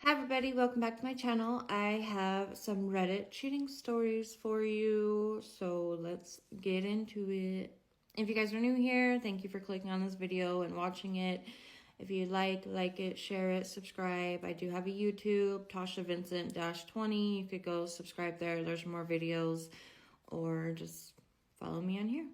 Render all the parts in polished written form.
Hi everybody, welcome back to my channel. I have some Reddit cheating stories for you, so let's get into it. If you guys are new here, thank you for clicking on this video and watching it. If you like it, share it, subscribe. I do have a YouTube, Tasha Vincent-20. You could go subscribe there. There's more videos, or just follow me on here.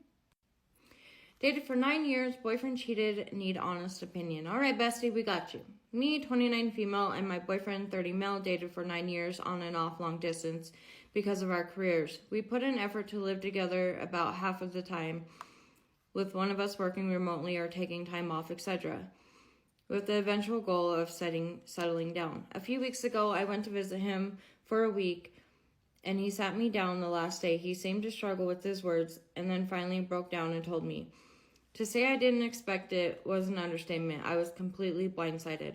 Dated for 9 years, boyfriend cheated, need honest opinion. All right, bestie, we got you. Me, 29 female, and my boyfriend, 30 male, dated for 9 years on and off long distance because of our careers. We put in effort to live together about half of the time, with one of us working remotely or taking time off, etc., with the eventual goal of settling down. A few weeks ago, I went to visit him for a week, and he sat me down the last day. He seemed to struggle with his words, and then finally broke down and told me. To say I didn't expect it was an understatement. I was completely blindsided.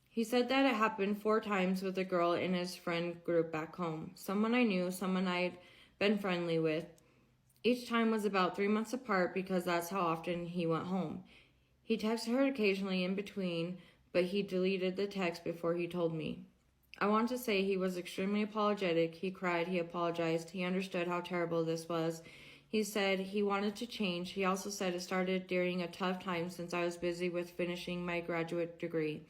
He said that it happened 4 times with a girl in his friend group back home. Someone I knew, someone I'd been friendly with. Each time was about 3 months apart because that's how often he went home. He texted her occasionally in between, but he deleted the text before he told me. I want to say he was extremely apologetic. He cried, he apologized, he understood how terrible this was. He said he wanted to change. He also said it started during a tough time since I was busy with finishing my graduate degree,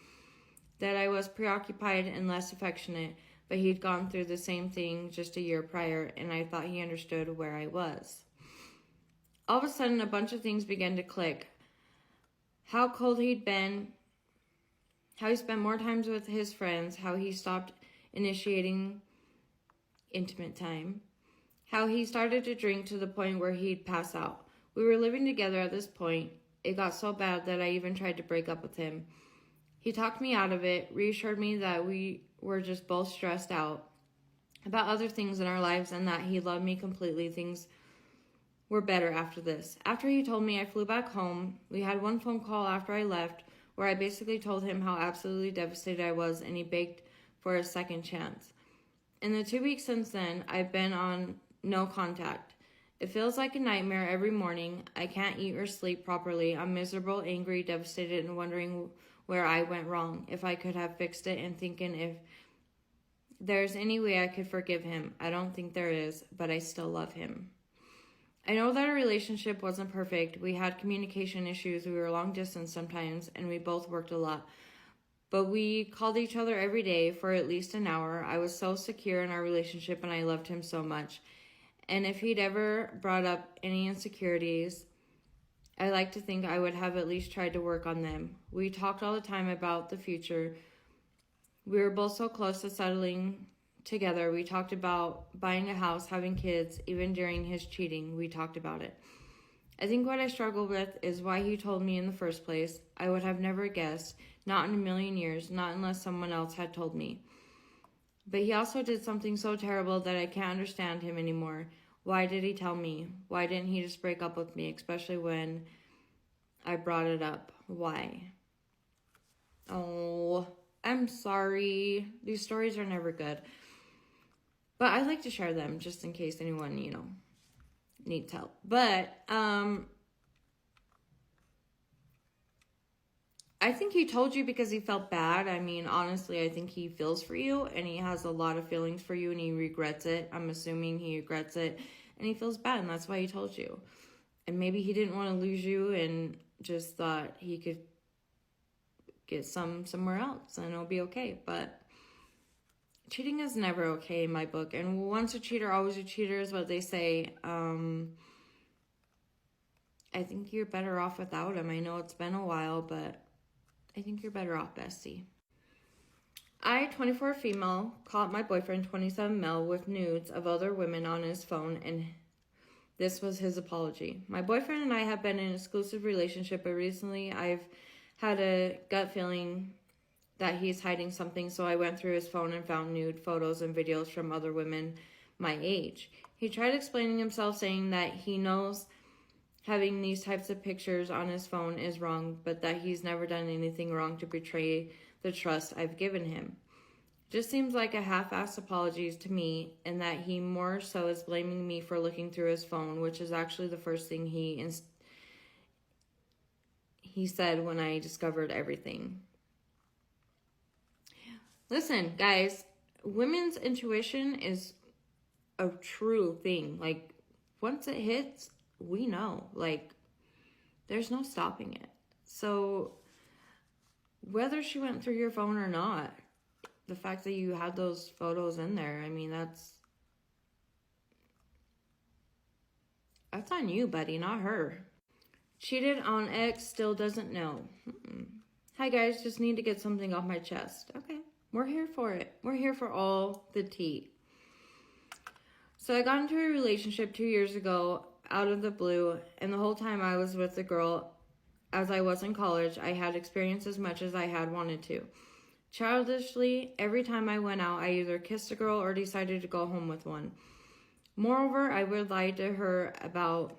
that I was preoccupied and less affectionate, but he'd gone through the same thing just a year prior, and I thought he understood where I was. All of a sudden, a bunch of things began to click. How cold he'd been, how he spent more times with his friends, how he stopped initiating intimate time, how he started to drink to the point where he'd pass out. We were living together at this point. It got so bad that I even tried to break up with him. He talked me out of it, reassured me that we were just both stressed out about other things in our lives and that he loved me completely. Things were better after this. After he told me, I flew back home. We had one phone call after I left where I basically told him how absolutely devastated I was, and he begged for a second chance. In the 2 weeks since then, I've been on no contact. It feels like a nightmare every morning. I can't eat or sleep properly. I'm miserable, angry, devastated, and wondering where I went wrong, if I could have fixed it, and thinking if there's any way I could forgive him. I don't think there is, but I still love him. I know that our relationship wasn't perfect. We had communication issues. We were long distance sometimes, and we both worked a lot. But we called each other every day for at least an hour. I was so secure in our relationship, and I loved him so much. And if he'd ever brought up any insecurities, I like to think I would have at least tried to work on them. We talked all the time about the future. We were both so close to settling together. We talked about buying a house, having kids. Even during his cheating, we talked about it. I think what I struggle with is why he told me in the first place. I would have never guessed, not in a million years, not unless someone else had told me. But he also did something so terrible that I can't understand him anymore. Why did he tell me? Why didn't he just break up with me, especially when I brought it up? Why? Oh, I'm sorry. These stories are never good. But I like to share them just in case anyone, needs help. But I think he told you because he felt bad. I mean, honestly, I think he feels for you and he has a lot of feelings for you and he regrets it. I'm assuming he regrets it and he feels bad and that's why he told you. And maybe he didn't want to lose you and just thought he could get somewhere else and it'll be okay. But cheating is never okay in my book. And once a cheater, always a cheater is what they say. I think you're better off without him. I know it's been a while, but I think you're better off, bestie. I, 24 female, caught my boyfriend, 27 male, with nudes of other women on his phone, and this was his apology. My boyfriend and I have been in an exclusive relationship, but recently I've had a gut feeling that he's hiding something, so I went through his phone and found nude photos and videos from other women my age. He tried explaining himself, saying that he knows having these types of pictures on his phone is wrong, but that he's never done anything wrong to betray the trust I've given him. Just seems like a half-assed apology to me, and that he more so is blaming me for looking through his phone, which is actually the first thing he said when I discovered everything. Listen, guys, women's intuition is a true thing. Like, once it hits, we know. Like, there's no stopping it. So, whether she went through your phone or not, the fact that you had those photos in there, I mean, that's on you, buddy, not her. Cheated on ex, still doesn't know. Hi, guys, just need to get something off my chest. Okay, we're here for it. We're here for all the tea. So I got into a relationship 2 years ago out of the blue, and the whole time I was with the girl, as I was in college, I had experienced as much as I had wanted to. Childishly, every time I went out, I either kissed a girl or decided to go home with one. Moreover, I would lie to her about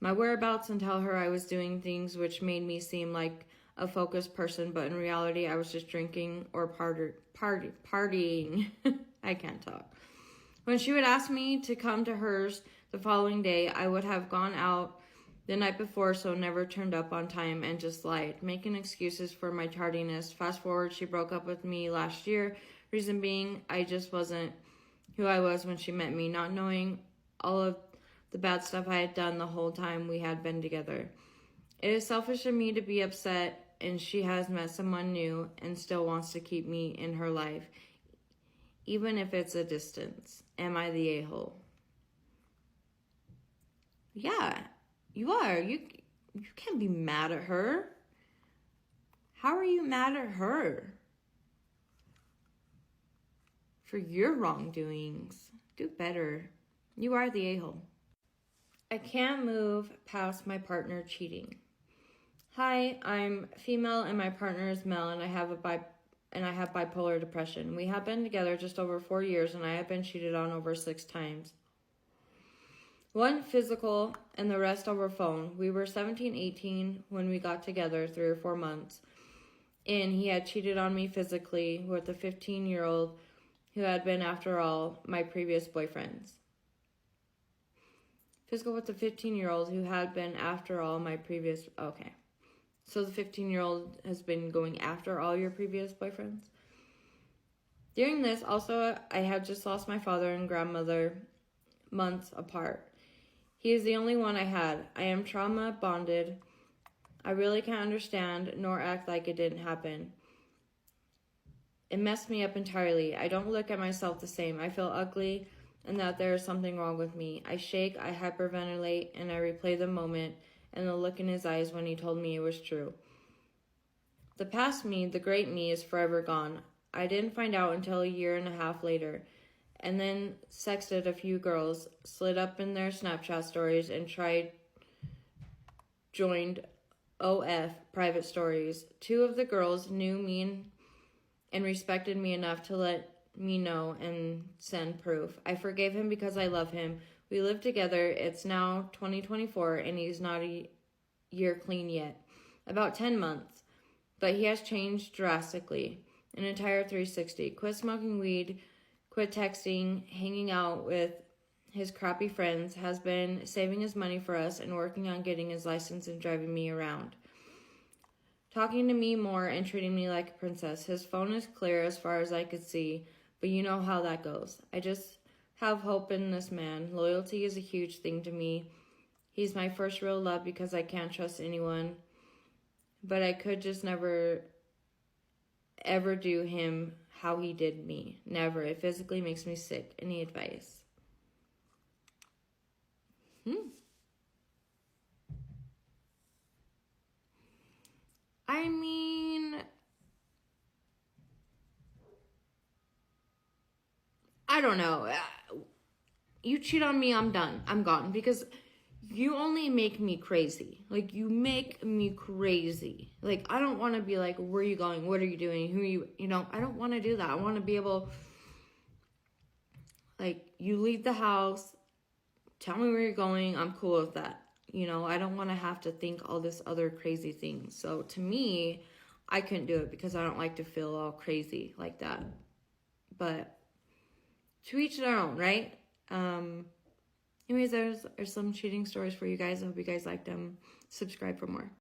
my whereabouts and tell her I was doing things which made me seem like a focused person, but in reality, I was just drinking or partying. I can't talk. When she would ask me to come to hers the following day, I would have gone out the night before, so never turned up on time and just lied, making excuses for my tardiness. Fast forward, she broke up with me last year. Reason being, I just wasn't who I was when she met me, not knowing all of the bad stuff I had done the whole time we had been together. It is selfish of me to be upset, and she has met someone new and still wants to keep me in her life, even if it's a distance. Am I the a-hole? Yeah, you are. You can't be mad at her. How are you mad at her? For your wrongdoings. Do better. You are the a-hole. I can't move past my partner cheating. Hi, I'm female and my partner is male, and I have bipolar depression. We have been together just over 4 years, and I have been cheated on over 6 times. 1 physical and the rest over phone. We were 17, 18 when we got together, 3 or 4 months. And he had cheated on me physically with a 15-year-old who had been, after all, my previous boyfriends. Physical with the 15-year-old who had been, after all, my previous... Okay. So the 15-year-old has been going after all your previous boyfriends? During this, also, I had just lost my father and grandmother months apart. He is the only one I had. I am trauma bonded. I really can't understand nor act like it didn't happen. It messed me up entirely. I don't look at myself the same. I feel ugly and that there is something wrong with me. I shake, I hyperventilate, and I replay the moment and the look in his eyes when he told me it was true. The past me, the great me, is forever gone. I didn't find out until 1.5 years later, and then sexted a few girls, slid up in their Snapchat stories, and joined OF private stories. 2 of the girls knew me and respected me enough to let me know and send proof. I forgave him because I love him. We live together. It's now 2024, and he's not a year clean yet. About 10 months. But he has changed drastically. An entire 360. Quit smoking weed, quit texting, hanging out with his crappy friends, has been saving his money for us and working on getting his license and driving me around. Talking to me more and treating me like a princess. His phone is clear as far as I could see, but you know how that goes. I just have hope in this man. Loyalty is a huge thing to me. He's my first real love because I can't trust anyone. But I could just never, ever do him how he did me. Never. It physically makes me sick. Any advice? I mean, I don't know. You cheat on me, I'm done. I'm gone. Because you only make me crazy. Like, you make me crazy. Like, I don't want to be like, where are you going? What are you doing? Who are you? You know, I don't want to do that. I want to be able, like, you leave the house, tell me where you're going. I'm cool with that. You know, I don't want to have to think all this other crazy things. So, to me, I couldn't do it because I don't like to feel all crazy like that. But to each their own, right? Anyways, there's some cheating stories for you guys. I hope you guys liked them. Subscribe for more.